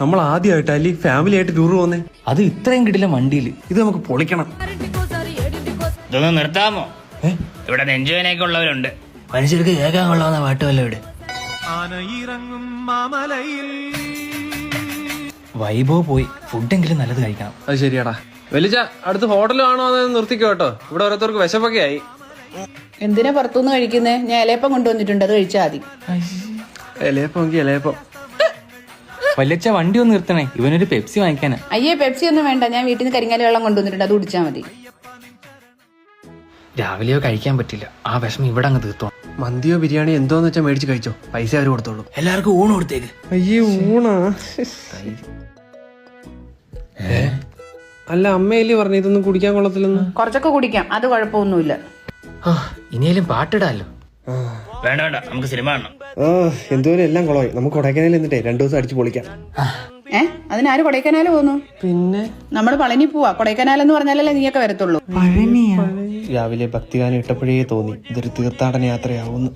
നമ്മൾ ആദ്യമായിട്ട് അല്ലെങ്കിൽ ഫാമിലി ആയിട്ട് ടൂർ പോകുന്നേ. അത് ഇത്രയും കിടില വണ്ടിയിൽ. ഇത് നമുക്ക് പൊളിക്കണം. ഇതൊന്ന് നിർത്താമോ? ഇവിടെ നെഞ്ചുവേനൊക്കെ ഉള്ളവരുണ്ട്. മനുഷ്യർക്ക് കേൾക്കാൻ കൊള്ളാവുന്ന പാട്ടുമല്ലോ ഇവിടെ. വൈബോ പോയി ഫുഡെങ്കിലും നല്ലത് കഴിക്കണം. അത് ശരിയാടാ. വലിച്ച അടുത്ത് ഹോട്ടൽ ആണോ എന്ന് നിർത്തിക്കോ കേട്ടോ. ഇവിടെ ഓരോരുത്തർക്ക് വിശപ്പൊക്കെ ആയി. എന്തിനാ പുറത്തുനിന്ന് കഴിക്കുന്നേ? ഞാൻ ഇലയപ്പം കൊണ്ടുവന്നിട്ടുണ്ട്, അത് കഴിച്ചാൽ മതി. ഇലയപ്പം വല്യച്ഛ വണ്ടി ഒന്ന് നിർത്തണേ, ഇവനൊരു പെപ്സി വാങ്ങിക്കാനാ. അയ്യേ, പെപ്സി ഒന്നും വേണ്ട. ഞാൻ വീട്ടിൽ നിന്ന് കരിങ്ങാലി വെള്ളം കൊണ്ടുവന്നിട്ടുണ്ട്, അത് കുടിച്ചാൽ മതി. രാവിലെയോ കഴിക്കാൻ പറ്റില്ല, ആ വിഷമം ഇവിടെ അങ്ങ് തീർത്തോ. മന്തിയോ ബിരിയാണിയോ എന്തോന്ന് വെച്ചാൽ മേടിച്ച് കഴിച്ചോ, പൈസ അവര് കൊടുത്തോളൂ. എല്ലാവർക്കും ഊണ് കൊടുത്തേക്ക്. അയ്യേ ഊണാ? അല്ല അമ്മയല്ലേ പറഞ്ഞു ഇതൊന്നും കുടിക്കാൻ കൊള്ളത്തില്ലെന്ന്. കുറച്ചൊക്കെ കുടിക്കാം, അത് കുഴപ്പമൊന്നുമില്ല. ഇനിയും പാട്ടിടാലോ. വേണ്ട വേണ്ട, നമുക്ക് സിനിമ കാണണം. എന്തോരം എല്ലാം കുളമായി. നമുക്ക് കൊടൈക്കനാലിൽ എന്നിട്ടേ 2 ദിവസം അടിച്ചു പൊളിക്കാം. അതിനാര് കൊടൈക്കനാല് പോന്നു? പിന്നെ നമ്മള് പളനി പോവാ. കൊടൈക്കനാൽ എന്ന് പറഞ്ഞാലല്ലേ നീയൊക്കെ വരത്തുള്ളൂ. രാവിലെ ഭക്തിഗാനം ഇട്ടപ്പോഴേ തോന്നി ഇതൊരു തീർത്ഥാടന യാത്രയാവുന്നു.